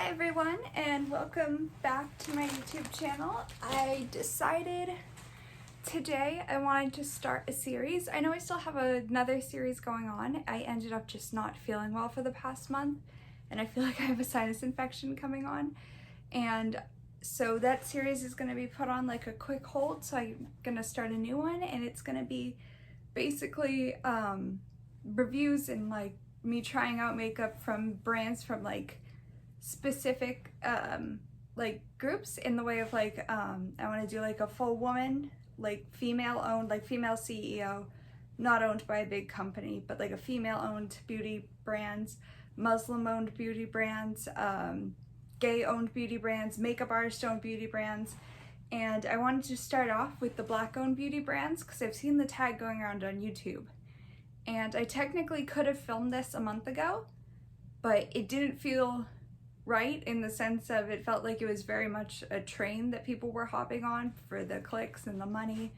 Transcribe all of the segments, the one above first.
Hi everyone, and welcome back to my YouTube channel. I decided today I wanted to start a series. I know I still have another series going on. I ended up just not feeling well for the past month, and I feel like I have a sinus infection coming on. And so that series is going to be put on like a quick hold, so I'm going to start a new one, and it's going to be basically reviews and like me trying out makeup from brands from like specific like groups, in the way of like I want to do like a full woman, like female owned, like female CEO, not owned by a big company, but like a female owned beauty brands, Muslim owned beauty brands, gay owned beauty brands, makeup artist owned beauty brands. And I wanted to start off with the black owned beauty brands because I've seen the tag going around on YouTube, and I technically could have filmed this a month ago, but it didn't feel right, in the sense of it felt like it was very much a train that people were hopping on for the clicks and the money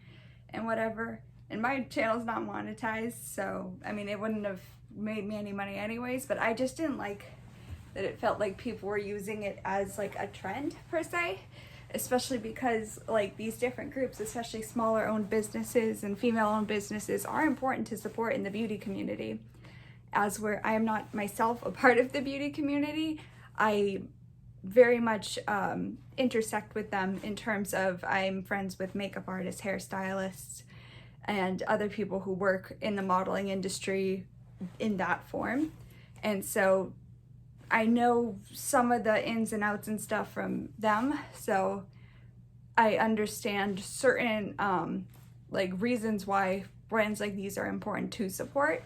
and whatever. And my channel's not monetized, so I mean it wouldn't have made me any money anyways, but I just didn't like that it felt like people were using it as like a trend per se, especially because like these different groups, especially smaller owned businesses and female owned businesses, are important to support in the beauty community. As where I am not myself a part of the beauty community, I very much intersect with them in terms of I'm friends with makeup artists, hairstylists, and other people who work in the modeling industry in that form. And so I know some of the ins and outs and stuff from them, so I understand certain like reasons why brands like these are important to support,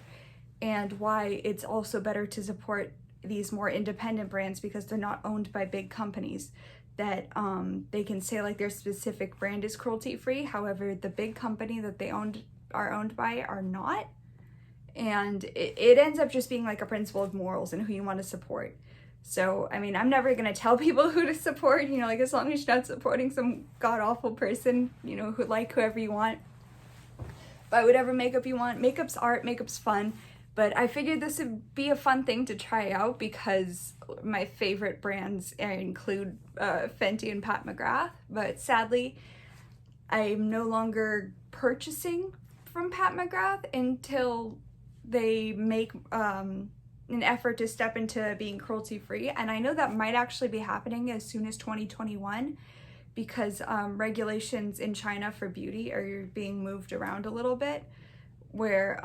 and why it's also better to support these more independent brands because they're not owned by big companies that they can say like their specific brand is cruelty free. However, the big company that they are owned by are not, and it ends up just being like a principle of morals and who you want to support. So I mean, I'm never gonna tell people who to support, you know, like as long as you're not supporting some god-awful person, you know, who like whoever you want, buy whatever makeup you want. Makeup's art, makeup's fun. But I figured this would be a fun thing to try out because my favorite brands include Fenty and Pat McGrath. But sadly, I'm no longer purchasing from Pat McGrath until they make an effort to step into being cruelty-free. And I know that might actually be happening as soon as 2021 because regulations in China for beauty are being moved around a little bit, where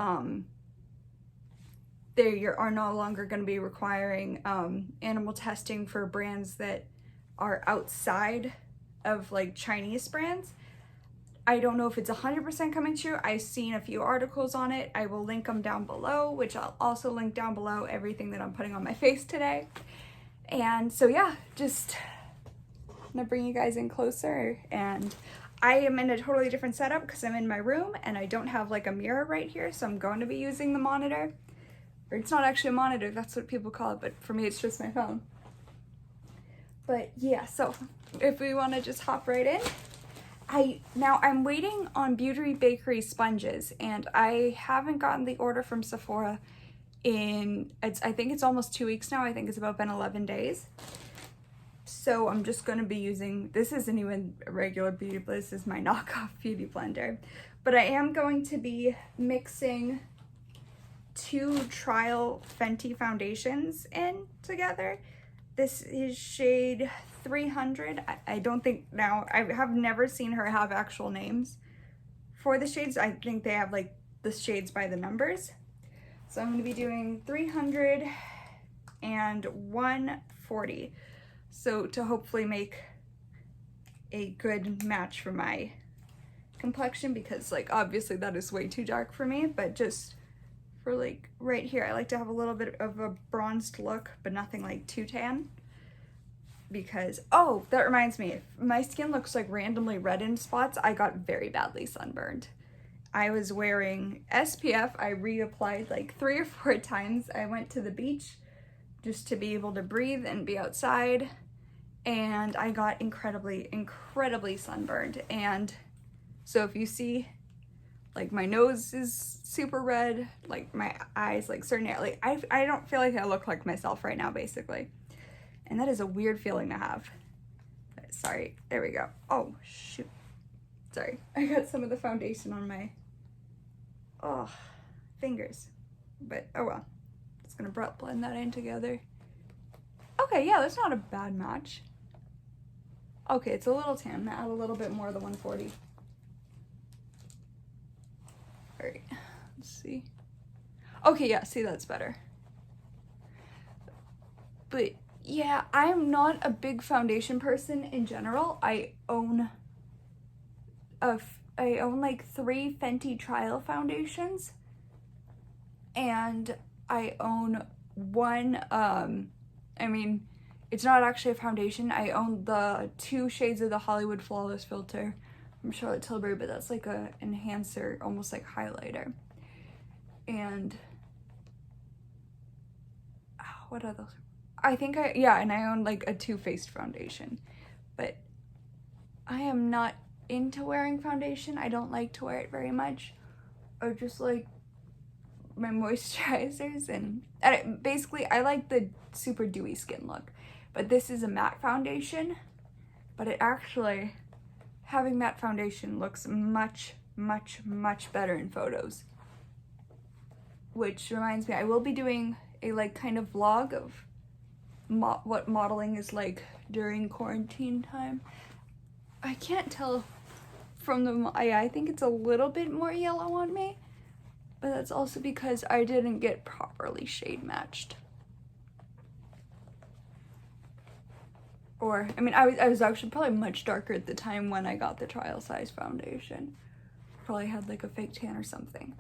they are no longer going to be requiring animal testing for brands that are outside of like Chinese brands. I don't know if it's 100% coming true. I've seen a few articles on it. I will link them down below, which I'll also link down below everything that I'm putting on my face today. And so yeah, just gonna bring you guys in closer. And I am in a totally different setup because I'm in my room and I don't have like a mirror right here, so I'm going to be using the monitor. Or it's not actually a monitor, that's what people call it, but for me it's just my phone. But yeah, so if we want to just hop right in. I'm waiting on Beauty Bakery sponges, and I haven't gotten the order from Sephora in, I think it's almost 2 weeks now. I think it's about been 11 days. So I'm just going to be using, this isn't even a regular beauty blender, this is my knockoff beauty blender. But I am going to be mixing 2 trial Fenty foundations in together. This is shade 300. I don't think, now I have never seen her have actual names for the shades. I think they have like the shades by the numbers. So I'm going to be doing 300 and 140. So to hopefully make a good match for my complexion, because like obviously that is way too dark for me, but just for like right here, I like to have a little bit of a bronzed look, but nothing like too tan. Because, oh, that reminds me, if my skin looks like randomly red in spots, I got very badly sunburned. I was wearing SPF. I reapplied like 3 or 4 times. I went to the beach just to be able to breathe and be outside, and I got incredibly sunburned. And so if you see, like my nose is super red, like my eyes, like certain, like I don't feel like I look like myself right now, basically. And that is a weird feeling to have. Sorry, there we go. Oh, shoot. Sorry, I got some of the foundation on my, fingers. But, oh well. Just gonna blend that in together. Okay, yeah, that's not a bad match. Okay, it's a little tan. I'm gonna add a little bit more of the 140. Alright, let's see. Okay, yeah, see, that's better. But yeah, I'm not a big foundation person in general. I own like 3 Fenty trial foundations, and I own one, I mean, it's not actually a foundation. I own the 2 shades of the Hollywood Flawless filter from Charlotte Tilbury, but that's like a enhancer, almost like highlighter. And what are those? I think and I own like a Too Faced foundation, but I am not into wearing foundation. I don't like to wear it very much. I just like my moisturizers, and basically I like the super dewy skin look. But this is a matte foundation, but it actually, having matte foundation looks much, much, much better in photos. Which reminds me, I will be doing a like kind of vlog of what modeling is like during quarantine time. I can't tell from the, I think it's a little bit more yellow on me, but that's also because I didn't get properly shade matched. Or, I mean, I was actually probably much darker at the time when I got the trial size foundation. Probably had like a fake tan or something.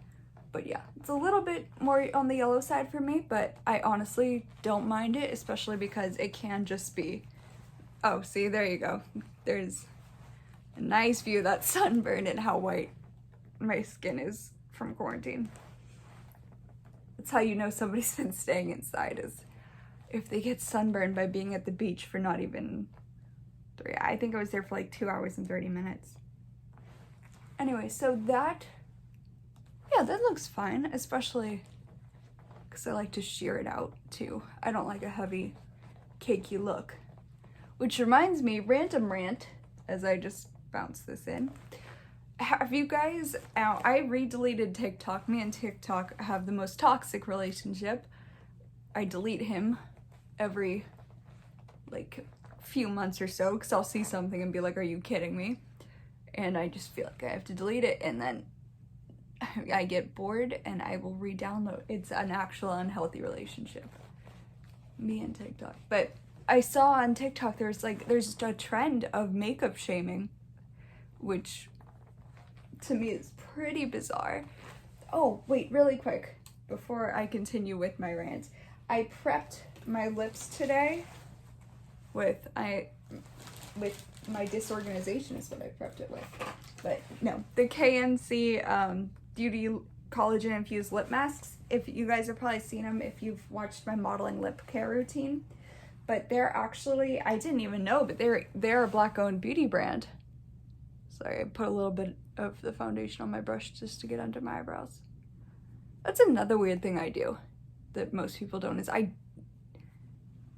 But yeah, it's a little bit more on the yellow side for me, but I honestly don't mind it, especially because it can just be, oh, see, there you go. There's a nice view of that sunburn and how white my skin is from quarantine. That's how you know somebody's been staying inside, is if they get sunburned by being at the beach for not even 3. I think I was there for like 2 hours and 30 minutes. Anyway, so that, yeah, that looks fine, especially because I like to sheer it out too. I don't like a heavy, cakey look. Which reminds me, rant, as I just bounced this in. Have you guys, I re-deleted TikTok. Me and TikTok have the most toxic relationship. I delete him every like few months or so because I'll see something and be like, are you kidding me? And I just feel like I have to delete it, and then I get bored and I will re-download. It's an actual unhealthy relationship, me and TikTok. But I saw on TikTok there's just a trend of makeup shaming, which to me is pretty bizarre. Oh, wait, really quick, before I continue with my rant. I prepped my lips today with my disorganization is what I prepped it with. But no, the KNC Beauty Collagen Infused Lip Masks. If you guys have probably seen them if you've watched my modeling lip care routine. But they're actually, I didn't even know, but they're a Black-owned beauty brand. Sorry, I put a little bit of the foundation on my brush just to get under my eyebrows. That's another weird thing I do that most people don't, is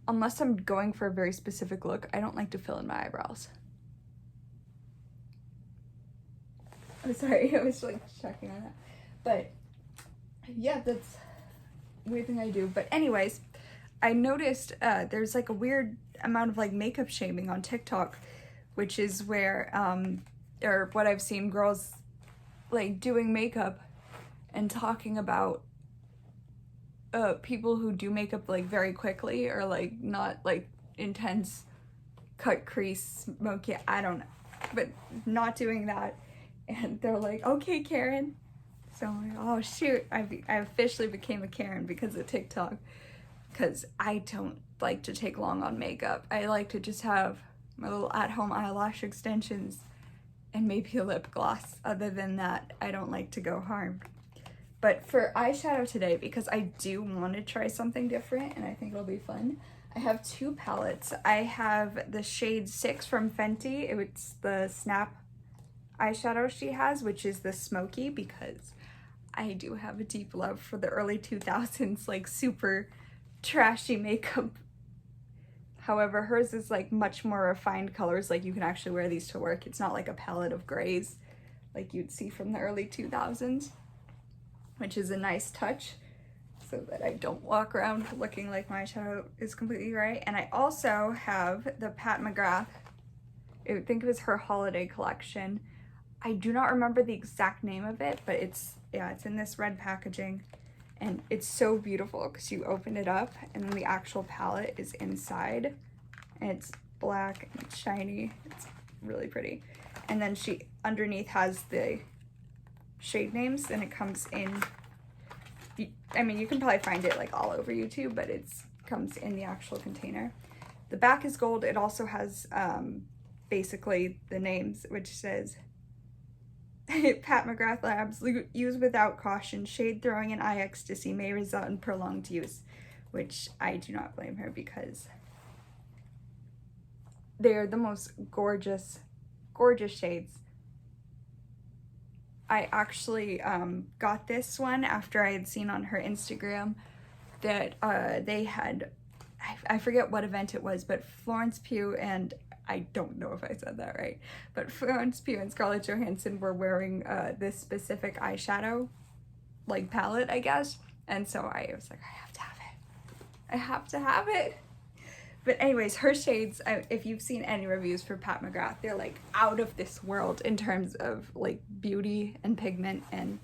unless I'm going for a very specific look, I don't like to fill in my eyebrows. I'm sorry, I was like checking on that. But yeah, that's a weird thing I do. But anyways, I noticed there's like a weird amount of like makeup shaming on TikTok, which is where, or what I've seen, girls like doing makeup and talking about people who do makeup like very quickly, or like not like intense cut, crease, smoky, I don't know, but not doing that. And they're like, okay, Karen. So I'm like, oh shoot, I officially became a Karen because of TikTok, because I don't like to take long on makeup. I like to just have my little at-home eyelash extensions and maybe a lip gloss. Other than that, I don't like to go hard. But for eyeshadow today, because I do want to try something different and I think it'll be fun, I have 2 palettes. I have the shade 6 from Fenty. It's the Snap eyeshadow she has, which is the smoky, because I do have a deep love for the early 2000s, like super trashy makeup However, hers is like much more refined colors. Like you can actually wear these to work. It's not like a palette of grays like you'd see from the early 2000s, which is a nice touch so that I don't walk around looking like my eyeshadow is completely gray. And I also have the Pat McGrath, I think it was her holiday collection. I do not remember the exact name of it, but it's in this red packaging. And it's so beautiful because you open it up and then the actual palette is inside. And it's black and it's shiny. It's really pretty. And then she underneath has the shade names, and it comes in, I mean, you can probably find it like all over YouTube, but it's comes in the actual container. The back is gold. It also has basically the names, which says Pat McGrath Labs, use without caution. Shade throwing and eye ecstasy may result in prolonged use, which I do not blame her because they're the most gorgeous, gorgeous shades. I actually got this one after I had seen on her Instagram that they had, I forget what event it was, but Florence Pugh and, I don't know if I said that right, but Florence Pugh and Scarlett Johansson were wearing this specific eyeshadow, like palette, I guess. And so I was like, I have to have it. I have to have it. But anyways, her shades, if you've seen any reviews for Pat McGrath, they're like out of this world in terms of like beauty and pigment. And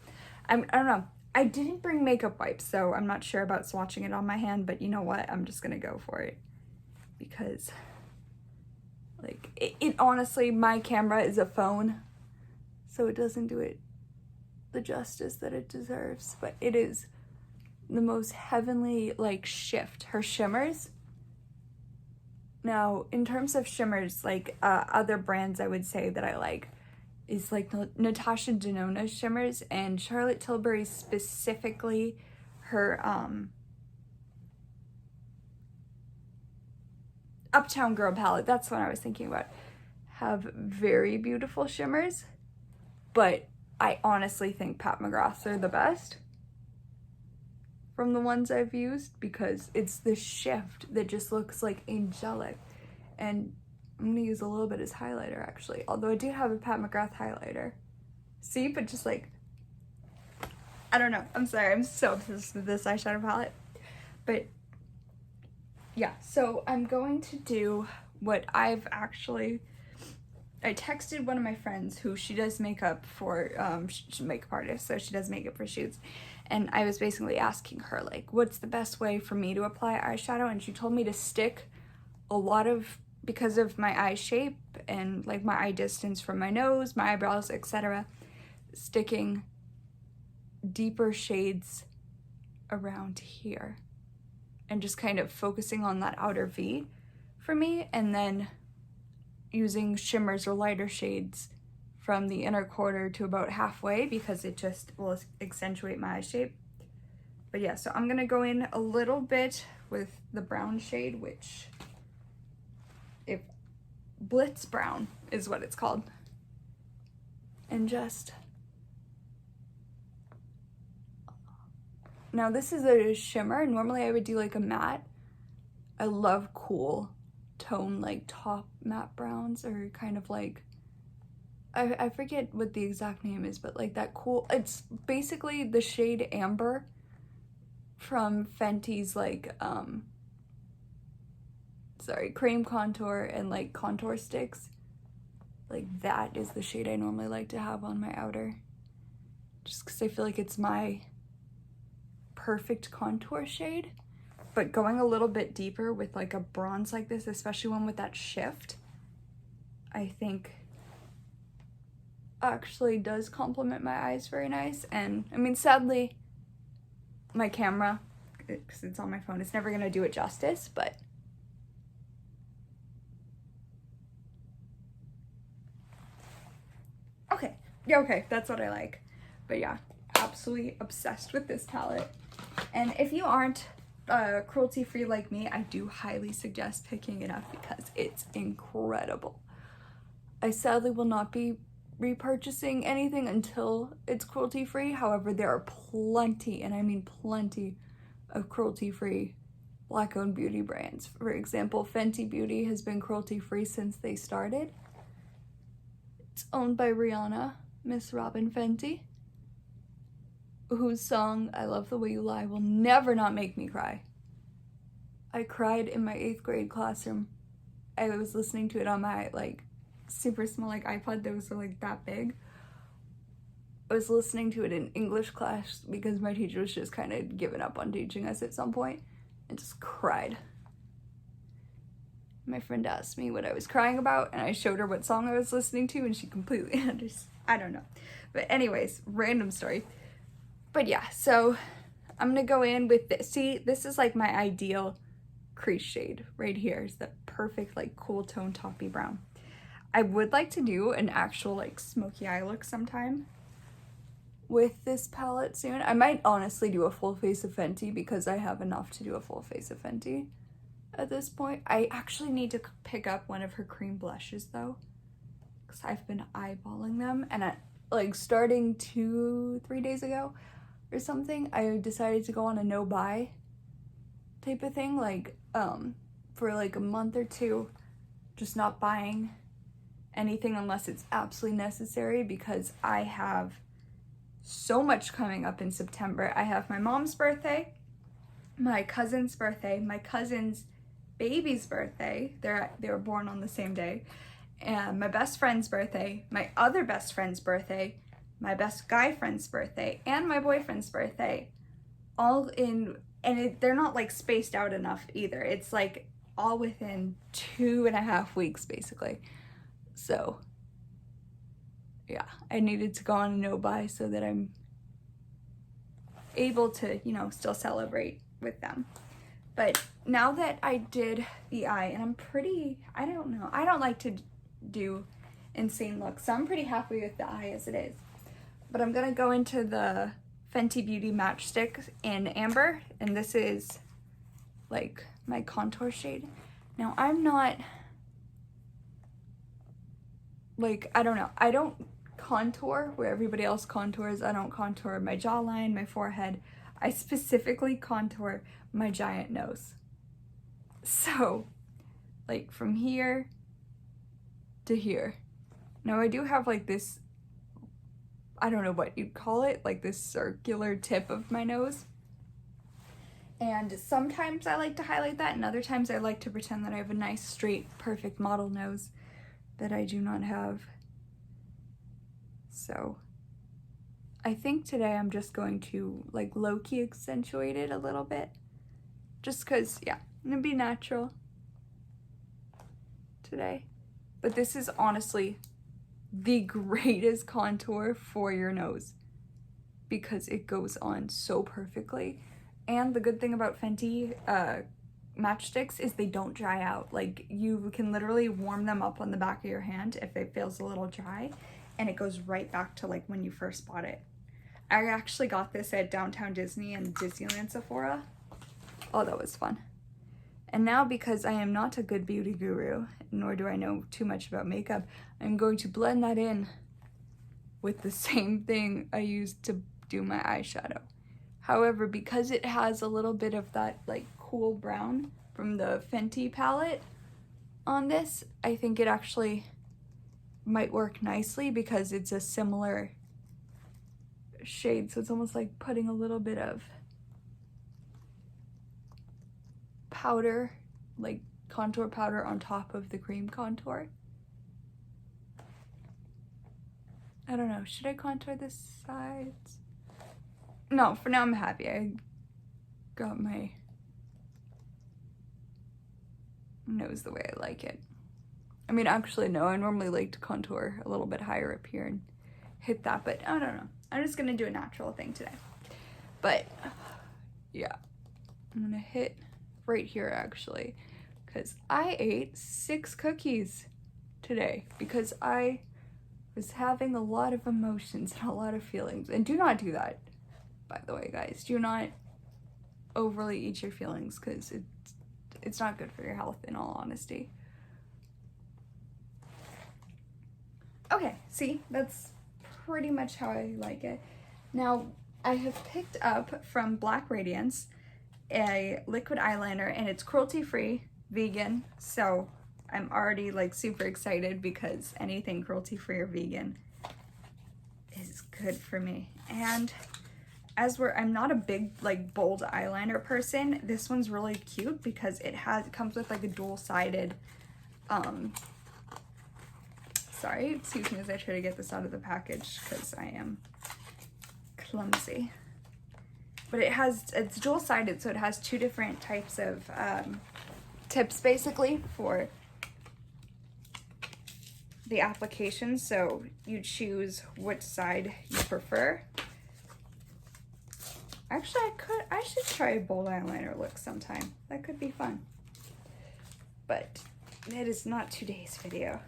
I don't know. I didn't bring makeup wipes, so I'm not sure about swatching it on my hand, but you know what? I'm just gonna go for it because like it honestly, my camera is a phone, so it doesn't do it the justice that it deserves, but it is the most heavenly like shift. Her shimmers. Now, in terms of shimmers, like other brands I would say that I like is like Natasha Denona's shimmers, and Charlotte Tilbury's specifically her Uptown Girl palette, that's what I was thinking about, have very beautiful shimmers, but I honestly think Pat McGrath's are the best from the ones I've used because it's the shift that just looks like angelic. And I'm gonna use a little bit as highlighter actually, although I do have a Pat McGrath highlighter. See, but just like, I don't know, I'm sorry, I'm so obsessed with this eyeshadow palette. But yeah, so I'm going to do what I texted one of my friends who she does makeup for, she's a makeup artist, so she does makeup for shoots. And I was basically asking her, like, what's the best way for me to apply eyeshadow? And she told me to stick a lot of, because of my eye shape and like my eye distance from my nose, my eyebrows, etc., sticking deeper shades around here and just kind of focusing on that outer V for me, and then using shimmers or lighter shades from the inner quarter to about halfway because it just will accentuate my eye shape. But yeah, so I'm gonna go in a little bit with the brown shade, which if Blitz Brown is what it's called. And just, now this is a shimmer. Normally I would do like a matte. I love cool tone, like top matte browns, or kind of like, I forget what the exact name is, but like that cool, it's basically the shade Amber from Fenty's like, cream contour and like contour sticks. Like that is the shade I normally like to have on my outer, just because I feel like it's my perfect contour shade. But going a little bit deeper with like a bronze like this, especially one with that shift, I think actually does complement my eyes very nice. And I mean, sadly, my camera, because it's on my phone, it's never gonna do it justice, but okay, that's what I like. But yeah, absolutely obsessed with this palette. And if you aren't cruelty-free like me, I do highly suggest picking it up because it's incredible. I sadly will not be repurchasing anything until it's cruelty-free. However, there are plenty, and I mean plenty, of cruelty-free Black-owned beauty brands. For example, Fenty Beauty has been cruelty-free since they started. It's owned by Rihanna, Miss Robin Fenty, whose song, I Love the Way You Lie, will never not make me cry. I cried in my 8th grade classroom. I was listening to it on my, like, super small, like, iPod. Those were, like, that big. I was listening to it in English class because my teacher was just kind of giving up on teaching us at some point and just cried. My friend asked me what I was crying about, and I showed her what song I was listening to, and she completely understood. I don't know. But anyways, random story. But yeah, so I'm gonna go in with this. See, this is like my ideal crease shade right here. Is the perfect, like, cool tone taupey brown. I would like to do an actual, like, smoky eye look sometime with this palette soon. I might honestly do a full face of Fenty because I have enough to do a full face of Fenty at this point. I actually need to pick up one of her cream blushes though, because I've been eyeballing them, and like starting 2-3 days ago or something, I decided to go on a no buy type of thing, like for like a month or two, just not buying anything unless it's absolutely necessary, because I have so much coming up in September. I have my mom's birthday, my cousin's birthday, my cousin's baby's birthday. They were born on the same day. And my best friend's birthday, my other best friend's birthday, my best guy friend's birthday, and my boyfriend's birthday. All in, and they're not like spaced out enough either. It's like all within 2.5 weeks basically. So yeah, I needed to go on a no buy so that I'm able to, you know, still celebrate with them. But now that I did the eye, and I'm pretty, I don't know, I don't like to do insane looks, so I'm pretty happy with the eye as it is. But I'm gonna go into the Fenty Beauty Matchstick in Amber, and this is like my contour shade. Now I'm not, like, I don't know, I don't contour where everybody else contours. I don't contour my jawline, my forehead. I specifically contour my giant nose. So, like, from here to here. Now I do have like this, I don't know what you'd call it, like this circular tip of my nose. And sometimes I like to highlight that, and other times I like to pretend that I have a nice, straight, perfect model nose that I do not have. So I think today I'm just going to like low-key accentuate it a little bit. Just because, yeah, I'm gonna be natural today. But this is honestly the greatest contour for your nose because it goes on so perfectly. And the good thing about Fenty matchsticks is they don't dry out. Like, you can literally warm them up on the back of your hand if it feels a little dry, and it goes right back to like when you first bought it. I actually got this at Downtown Disney and Disneyland Sephora. Oh, that was fun. And now, because I am not a good beauty guru, nor do I know too much about makeup, I'm going to blend that in with the same thing I used to do my eyeshadow. However, because it has a little bit of that like cool brown from the Fenty palette on this, I think it actually might work nicely because it's a similar shade. So it's almost like putting a little bit of powder, like contour powder, on top of the cream contour. I don't know, should I contour the sides? No, for now I'm happy. I got my nose the way I like it. I mean, actually, no, I normally like to contour a little bit higher up here and hit that, but I don't know. I'm just gonna do a natural thing today. But yeah, I'm gonna hit right here actually, because I ate 6 cookies today because I was having a lot of emotions and a lot of feelings. And do not do that, by the way, guys. Do not overly eat your feelings because it's not good for your health, in all honesty. Okay, see, that's pretty much how I like it. Now, I have picked up from Black Radiance a liquid eyeliner, and it's cruelty-free, vegan, so I'm already like super excited because anything cruelty-free or vegan is good for me. And I'm not a big like bold eyeliner person, this one's really cute because it comes with like a dual-sided, sorry, excuse me as I try to get this out of the package because I am clumsy. But it's dual-sided, so it has two different types of tips basically for the application, so you choose which side you prefer. Actually, I should try a bold eyeliner look sometime. That could be fun. But it is not today's video.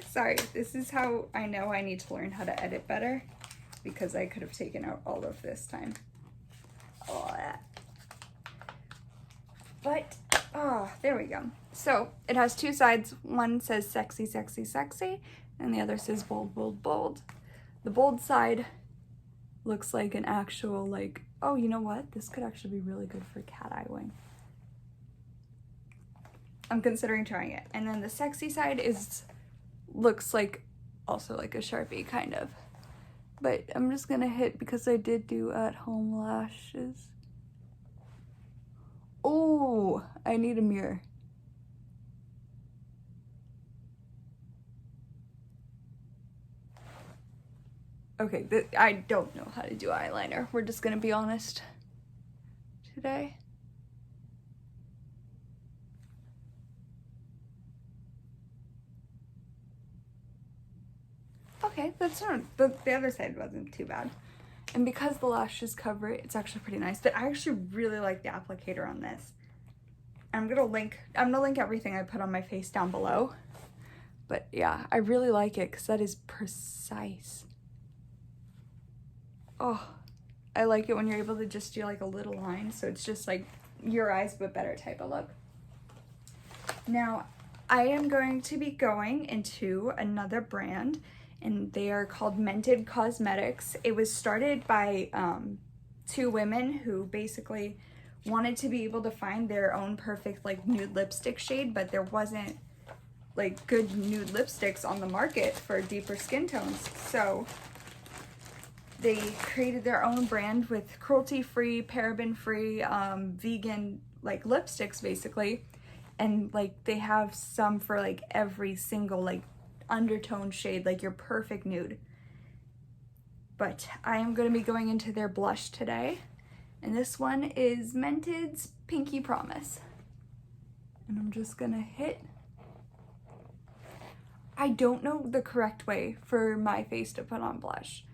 Sorry, this is how I know I need to learn how to edit better, because I could have taken out all of this time. All that. But, oh, there we go. So, it has two sides. One says sexy, sexy, sexy, and the other says bold, bold, bold. The bold side looks like an actual, like, oh, you know what? This could actually be really good for cat eye wing. I'm considering trying it. And then the sexy side looks like also like a Sharpie kind of. But I'm just gonna hit, because I did do at-home lashes. Oh, I need a mirror. Okay, I don't know how to do eyeliner. We're just gonna be honest today. Okay, that's not, the other side wasn't too bad. And because the lashes cover it, it's actually pretty nice. But I actually really like the applicator on this. I'm gonna link everything I put on my face down below. But yeah, I really like it because that is precise. Oh, I like it when you're able to just do like a little line, so it's just like your eyes but better type of look. Now, I am going to be going into another brand, and they are called Mented Cosmetics. It was started by two women who basically wanted to be able to find their own perfect like nude lipstick shade, but there wasn't like good nude lipsticks on the market for deeper skin tones. So they created their own brand with cruelty-free, paraben-free, vegan like lipsticks basically. And like they have some for like every single like undertone shade, like your perfect nude. But I am going to be going into their blush today, and this one is Mented's Pinky Promise, and I'm just gonna hit. I don't know the correct way for my face to put on blush,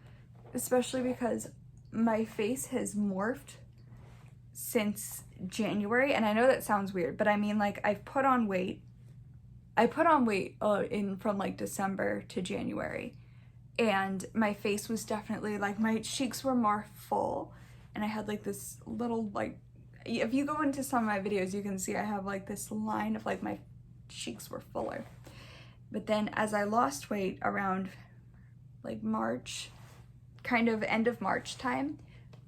especially because my face has morphed since January, and I know that sounds weird, but I mean like I've put on weight. I put on weight from like December to January, and my face was definitely like, my cheeks were more full, and I had like this little like, if you go into some of my videos you can see I have like this line of like my cheeks were fuller. But then as I lost weight around like March, kind of end of March time,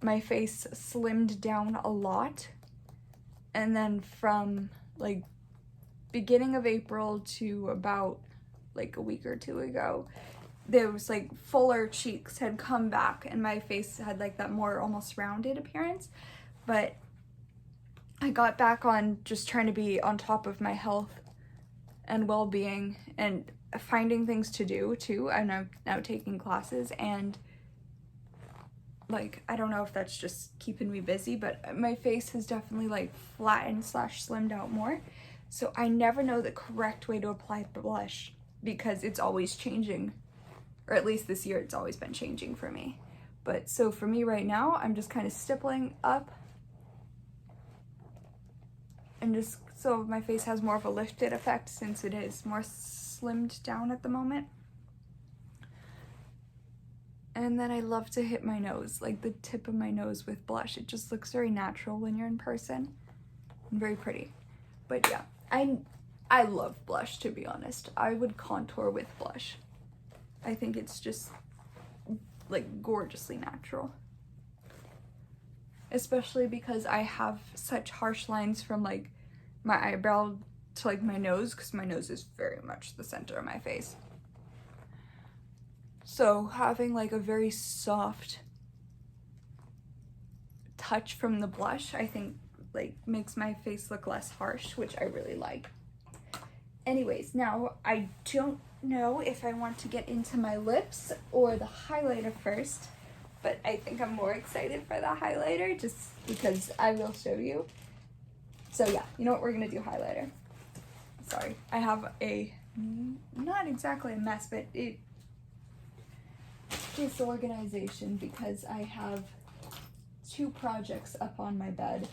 my face slimmed down a lot, and then from like beginning of April to about like a week or two ago, there was like fuller cheeks had come back, and my face had like that more almost rounded appearance. But I got back on just trying to be on top of my health and well-being and finding things to do too. I'm now taking classes, and like I don't know if that's just keeping me busy, but my face has definitely like flattened / slimmed out more. So I never know the correct way to apply blush because it's always changing, or at least this year it's always been changing for me. But so for me right now, I'm just kind of stippling up, and just so my face has more of a lifted effect since it is more slimmed down at the moment. And then I love to hit my nose, like the tip of my nose with blush. It just looks very natural when you're in person and very pretty. But yeah, I love blush, to be honest. I would contour with blush. I think it's just like gorgeously natural. Especially because I have such harsh lines from like my eyebrow to like my nose, because my nose is very much the center of my face. So having like a very soft touch from the blush, I think like makes my face look less harsh, which I really like. Anyways, now I don't know if I want to get into my lips or the highlighter first, but I think I'm more excited for the highlighter just because I will show you. So yeah, you know what, we're gonna do highlighter. Sorry, I have a, not exactly a mess, but it disorganization because I have 2 projects up on my bed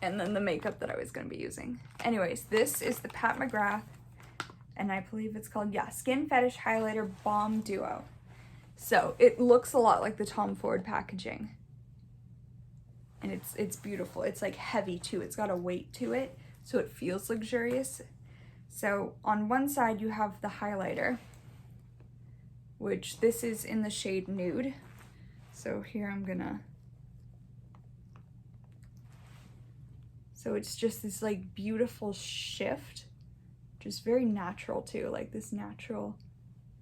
and then the makeup that I was going to be using. Anyways, this is the Pat McGrath, and I believe it's called, yeah, Skin Fetish Highlighter Balm Duo. So it looks a lot like the Tom Ford packaging, and it's beautiful. It's like heavy too. It's got a weight to it, so it feels luxurious. So on one side you have the highlighter, which this is in the shade Nude. So here I'm gonna, so it's just this like beautiful shift, just very natural too, like this natural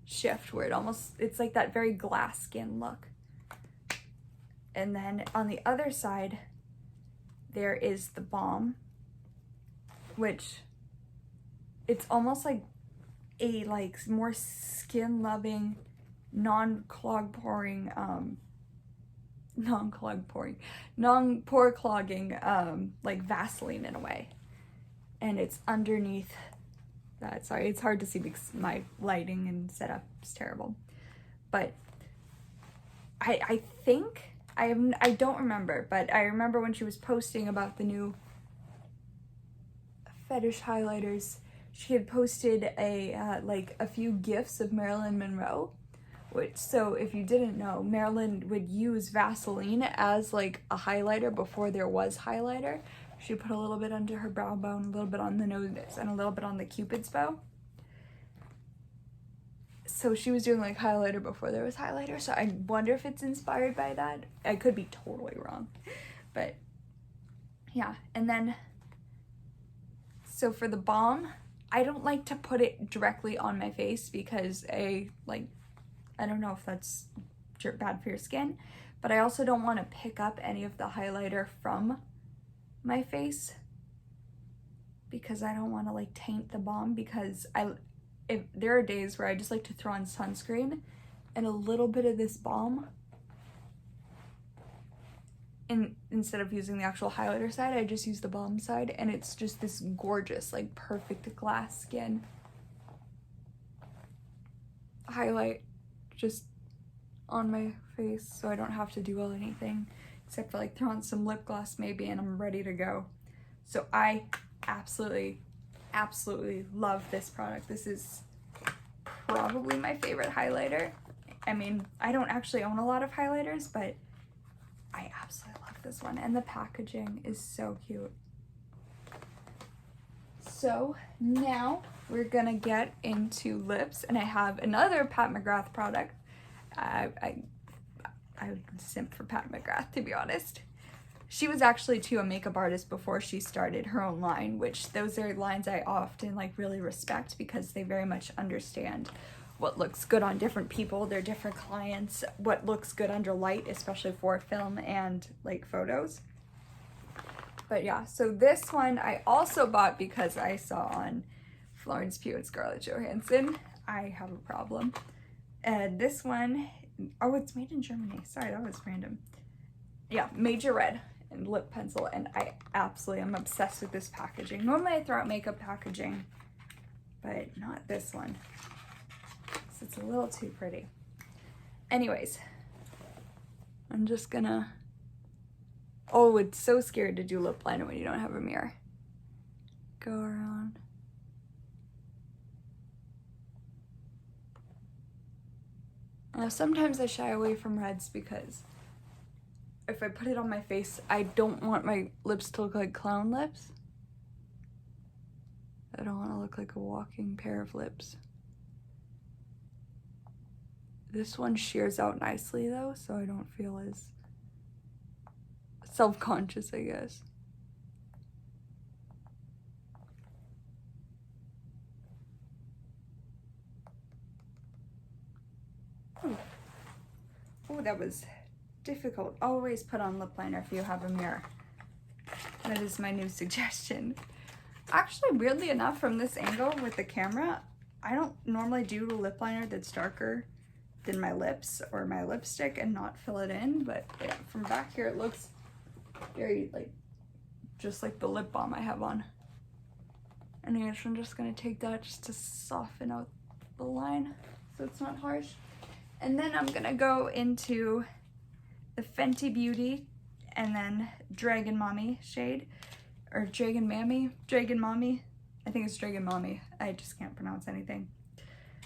shift where it almost, it's like that very glass skin look. And then on the other side, there is the balm, which it's almost like a like more skin loving, non-pore clogging like Vaseline in a way. And it's underneath that. Sorry, it's hard to see because my lighting and setup is terrible. But I think I don't remember, but I remember when she was posting about the new fetish highlighters, she had posted a like a few gifs of Marilyn Monroe. Which, so if you didn't know, Marilyn would use Vaseline as like a highlighter before there was highlighter. She put a little bit under her brow bone, a little bit on the nose, and a little bit on the Cupid's bow. So she was doing like highlighter before there was highlighter. So I wonder if it's inspired by that. I could be totally wrong. But yeah, and then, so for the balm, I don't like to put it directly on my face because I don't know if that's bad for your skin, but I also don't want to pick up any of the highlighter from my face because I don't want to like taint the balm, because if there are days where I just like to throw on sunscreen and a little bit of this balm, and instead of using the actual highlighter side, I just use the balm side, and it's just this gorgeous, like perfect glass skin highlight just on my face, so I don't have to do anything except for like throw on some lip gloss maybe, and I'm ready to go. So I absolutely love this product. This is probably my favorite highlighter. I mean, I don't actually own a lot of highlighters, but I absolutely love this one, and the packaging is so cute. So now we're gonna get into lips, and I have another Pat McGrath product. I would simp for Pat McGrath, to be honest. She was actually too a makeup artist before she started her own line, which those are lines I often like really respect because they very much understand what looks good on different people, their different clients, what looks good under light, especially for film and like photos. But yeah, so this one I also bought because I saw on Florence Pugh and Scarlett Johansson. I have a problem. And this one, oh, it's made in Germany. Sorry, that was random. Yeah, Major Red and lip pencil, and I absolutely am obsessed with this packaging. Normally I throw out makeup packaging, but not this one. So it's a little too pretty. Anyways, I'm just gonna, oh, it's so scared to do lip liner when you don't have a mirror. Go around. Sometimes I shy away from reds because if I put it on my face, I don't want my lips to look like clown lips. I don't want to look like a walking pair of lips. This one shears out nicely though, so I don't feel as self-conscious, I guess. Oh, that was difficult. Always put on lip liner if you have a mirror. That is my new suggestion. Actually, weirdly enough, from this angle with the camera, I don't normally do a lip liner that's darker than my lips or my lipstick and not fill it in, but yeah, from back here it looks very like just like the lip balm I have on. And I guess I'm just gonna take that just to soften out the line so it's not harsh. And then I'm gonna go into the Fenty Beauty and then Dragon Mommy shade, or Dragon Mommy, I think it's Dragon Mommy, I just can't pronounce anything.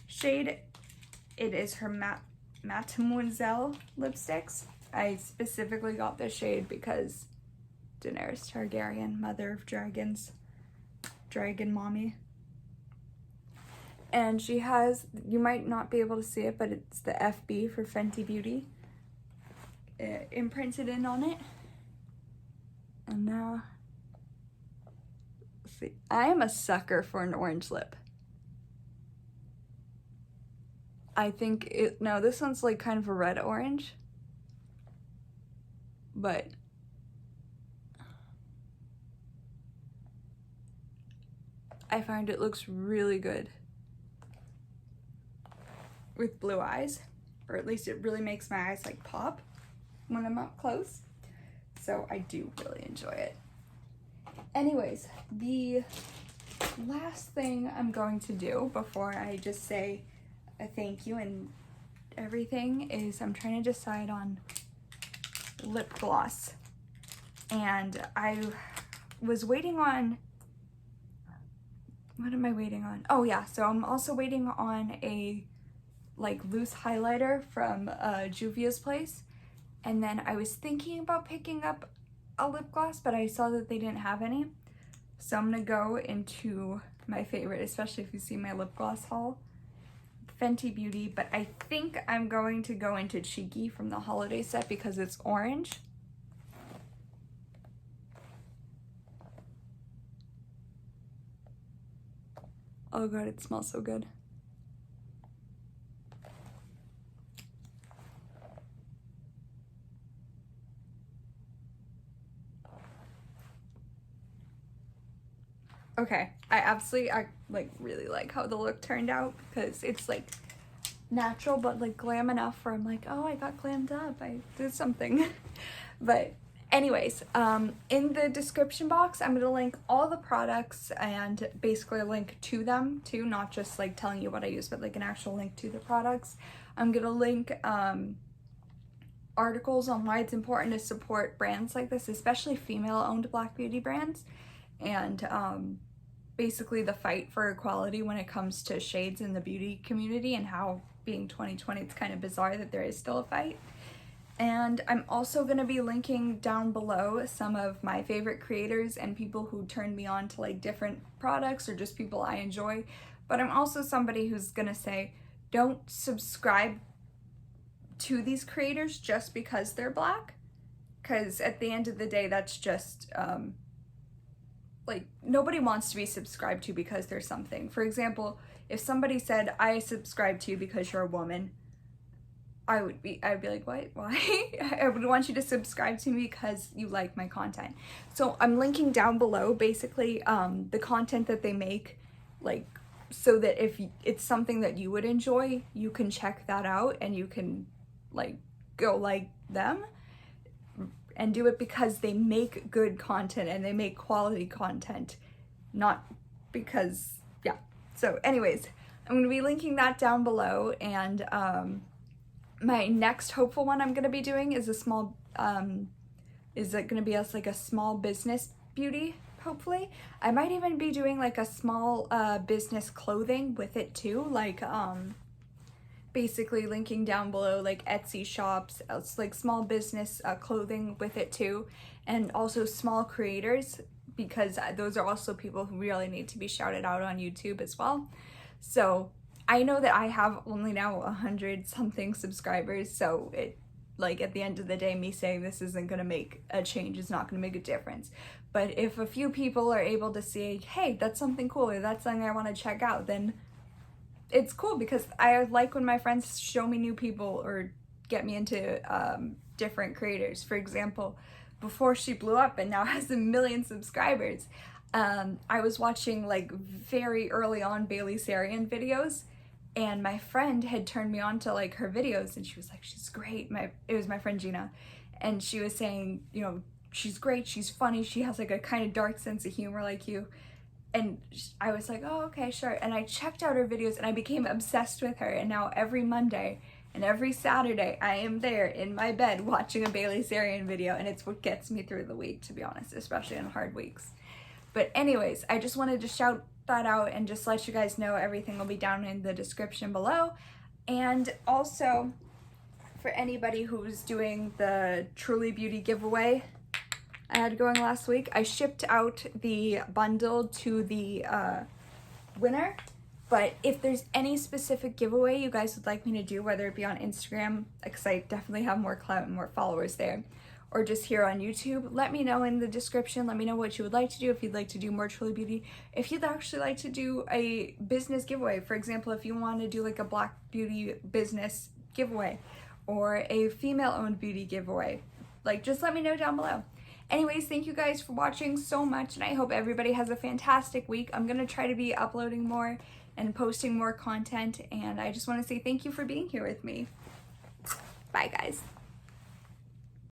Shade, it is her Mademoiselle lipsticks. I specifically got this shade because Daenerys Targaryen, mother of dragons, Dragon Mommy. And she has, you might not be able to see it, but it's the FB for Fenty Beauty imprinted in on it. And now, let's see, I am a sucker for an orange lip. I think it, no, this one's like kind of a red orange, but I find it looks really good with blue eyes, or at least it really makes my eyes like pop when I'm up close. So I do really enjoy it. Anyways, the last thing I'm going to do before I just say a thank you and everything is I'm trying to decide on lip gloss. And I was waiting on, what am I waiting on? Oh yeah, so I'm also waiting on a like loose highlighter from Juvia's Place. And then I was thinking about picking up a lip gloss, but I saw that they didn't have any. So I'm gonna go into my favorite, especially if you see my lip gloss haul, Fenty Beauty, but I think I'm going to go into Cheeky from the holiday set because it's orange. Oh god, it smells so good. Okay, I like really like how the look turned out because it's like natural but like glam enough where I'm like, oh, I got glammed up, I did something. But anyways, in the description box I'm gonna link all the products and basically a link to them too, not just like telling you what I use, but like an actual link to the products. I'm gonna link articles on why it's important to support brands like this, especially female-owned Black beauty brands, and basically the fight for equality when it comes to shades in the beauty community, and how being 2020 it's kind of bizarre that there is still a fight. And I'm also going to be linking down below some of my favorite creators and people who turned me on to like different products or just people I enjoy. But I'm also somebody who's going to say, don't subscribe to these creators just because they're Black, because at the end of the day that's just like, nobody wants to be subscribed to because there's something. For example, if somebody said, I subscribe to you because you're a woman, I'd be like, what? Why? I would want you to subscribe to me because you like my content. So I'm linking down below basically the content that they make, like, so that if it's something that you would enjoy, you can check that out and you can like go like them and do it because they make good content and they make quality content, not because, yeah. So anyways, I'm going to be linking that down below, and my next hopeful one I'm going to be doing is a small, is it going to be like a small business beauty, hopefully. I might even be doing like a small business clothing with it too, like basically linking down below like Etsy shops, it's like small business clothing with it too, and also small creators, because those are also people who really need to be shouted out on YouTube as well. So I know that I have only now 100 something subscribers, so it, like, at the end of the day, me saying this isn't gonna make a change, is not gonna make a difference. But if a few people are able to see, hey, that's something cool, or that's something I want to check out, then it's cool, because I like when my friends show me new people or get me into different creators. For example, before she blew up and now has 1 million subscribers, I was watching like very early on Bailey Sarian videos, and my friend had turned me on to like her videos, and she was like, she's great. It was my friend Gina, and she was saying, you know, she's great, she's funny, she has like a kind of dark sense of humor like you. And I was like, oh, okay, sure. And I checked out her videos and I became obsessed with her. And now every Monday and every Saturday, I am there in my bed watching a Bailey Sarian video. And it's what gets me through the week, to be honest, especially on hard weeks. But anyways, I just wanted to shout that out and just let you guys know everything will be down in the description below. And also, for anybody who's doing the Truly Beauty giveaway I had going last week, I shipped out the bundle to the winner. But if there's any specific giveaway you guys would like me to do, whether it be on Instagram, because I definitely have more clout and more followers there, or just here on YouTube, let me know in the description. Let me know what you would like to do, if you'd like to do more Truly Beauty, if you'd actually like to do a business giveaway. For example, if you want to do like a Black beauty business giveaway or a female-owned beauty giveaway, like, just let me know down below. Anyways, thank you guys for watching so much, and I hope everybody has a fantastic week. I'm going to try to be uploading more and posting more content, and I just want to say thank you for being here with me. Bye, guys.